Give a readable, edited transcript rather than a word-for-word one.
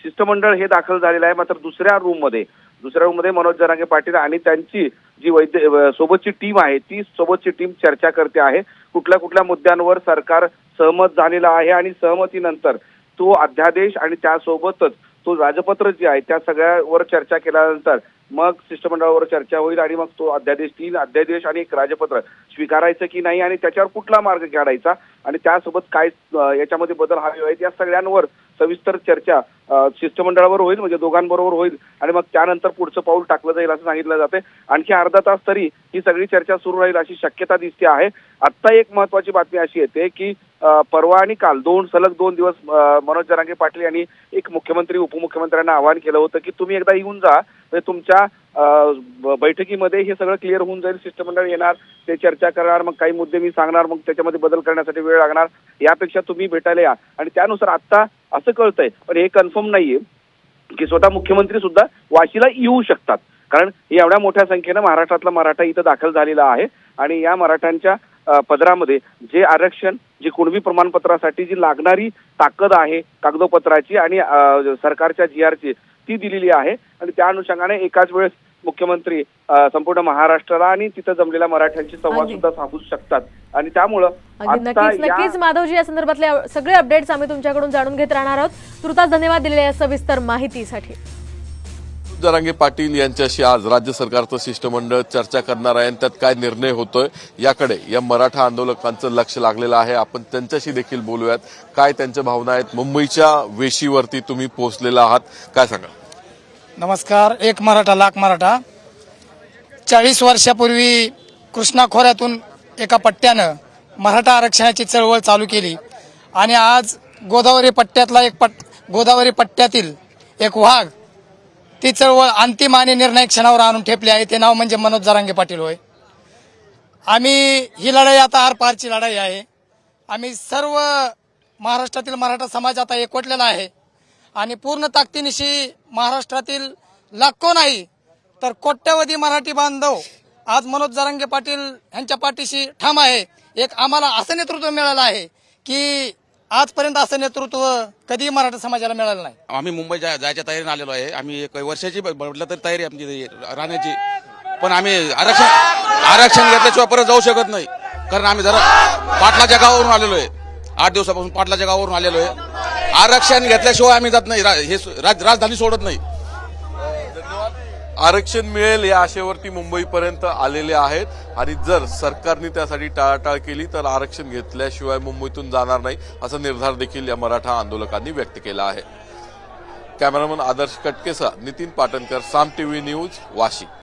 शिष्टमंडळ हे दाखल झालेलं आहे। मात्र दुसऱ्या रूममध्ये मनोज जरांगे पाटील आणि त्यांची जी सोबतची टीम आहे ती सोबतची टीम चर्चा करते आहे। कुठल्या कुठल्या मुद्द्यांवर सरकार सहमत झालेला आहे आणि सहमतीनंतर तो अध्यादेश आणि त्यासोबतच तो राजपत्र जे आहे त्या सगळ्यावर चर्चा केल्यानंतर मग शिष्टमंडळावर चर्चा होईल आणि मग तो तीन अध्यादेश आणि एक राजपत्र स्वीकारायचं की नाही आणि त्याच्यावर कुठला मार्ग काढायचा आणि त्यासोबत काय याच्यामध्ये बदल हवे आहेत या सगळ्यांवर सविस्तर चर्चा शिष्टमंडळावर होईल, म्हणजे दोघांबरोबर होईल आणि मग त्यानंतर पुढचं पाऊल टाकलं जाईल असं सांगितलं जाते। आणखी अर्धा तास तरी ही सगळी चर्चा सुरू राहील अशी शक्यता दिसते आहे। आता एक महत्त्वाची बातमी अशी येते की परवा आणि काल सलग दोन दिवस मनोज जरांगे पाटील यांनी एक मुख्यमंत्री उपमुख्यमंत्र्यांना आवाहन केलं होतं की तुम्ही एकदा येऊन जा, तुमच्या बैठकीमध्ये हे सगळं क्लिअर होऊन जाईल, शिष्टमंडळ येणार, ते चर्चा करणार, मग काही मुद्दे मी सांगणार, मग त्याच्यामध्ये बदल करण्यासाठी वेळ लागणार, यापेक्षा तुम्ही भेटायला या। आणि त्यानुसार आता असं कळतंय, पण हे कन्फर्म नाहीये की स्वतः मुख्यमंत्री सुद्धा वाशीला येऊ शकतात, कारण एवढ्या मोठ्या संख्येनं महाराष्ट्रातला मराठा इथं दाखल झालेला आहे आणि या मराठ्यांच्या पदरामध्ये जे आरक्षण, जी कुणबी प्रमाणपत्रासाठी जी लागणारी ताकद आहे कागदोपत्राची आणि सरकारच्या GRची ती दिलेली आहे आणि त्या अनुषंगाने एकाच वेळेस मुख्यमंत्री संपूर्ण महाराष्ट्राला आणि तिथं जमलेल्या मराठ्यांशी संवाद सुद्धा साधू शकतात आणि त्यामुळं नक्कीच माधवजी या संदर्भातले सगळे अपडेट्स आम्ही तुमच्याकडून जाणून घेत राहणार आहोत। तुर्तास धन्यवाद दिलेल्या सविस्तर माहितीसाठी। जरांगे पाटील यांच्याशी आज राज्य सरकारचं शिष्टमंडळ चर्चा करणार आहे आणि त्यात काय निर्णय होतोय याकडे या मराठा आंदोलकांचं लक्ष लागलेलं आहे। आपण त्यांच्याशी देखील बोलूयात, काय त्यांच्या भावना आहेत। मुंबईच्या वेशीवरती तुम्ही पोहोचलेला आहात, काय सांगा? नमस्कार। एक मराठा लाख मराठा 40 वर्षापूर्वी कृष्णा खोऱ्यातून एका पट्ट्यानं मराठा आरक्षणाची चळवळ चालू केली आणि आज गोदावरी पट्ट्यातील एक वाघ ती चळवळ अंतिम आणि निर्णायक क्षणावर आणून ठेपली आहे। ते नाव म्हणजे मनोज जरांगे पाटील होय। आम्ही ही लढाई आता आरपारची लढाई आहे। आम्ही सर्व महाराष्ट्रातील मराठा समाज आता एकवटलेला आहे आणि पूर्ण ताकदीनिशी महाराष्ट्रातील लाखो नाही तर कोट्यवधी मराठी बांधव आज मनोज जरांगे पाटील यांच्या पाठीशी ठाम आहे। एक आम्हाला असं नेतृत्व मिळालं आहे की आजपर्यंत असं नेतृत्व कधी मराठा समाजाला मिळालं नाही। आम्ही मुंबई जायच्या तयारीने आलेलो आहे। आम्ही एक वर्षाची म्हटलं तर तयारी आमची राहण्याची, पण आम्ही आरक्षण घेतल्याशिवाय परत जाऊ शकत नाही, कारण आम्ही जरा पाटलाच्या गावावरून आलेलो आहे। 8 दिवसापासून पाटलाच्या गावावरून आलेलो आहे। आरक्षण घेतल्याशिवाय आम्ही जात नाही, हे राजधानी सोडत नाही। आरक्षण मिळेल या आशेवरती मुंबईपर्यंत आलेले आहेत आणि जर सरकारने त्यासाठी टाळाटाळ केली तर आरक्षण घेतल्याशिवाय मुंबईतून जाणार नाही असा निर्धार देखील या मराठा आंदोलकांनी व्यक्त केला आहे। कॅमेरामन आदर्श कटकेसह नितीन पाटणकर, साम टीव्ही न्यूज, वाशी।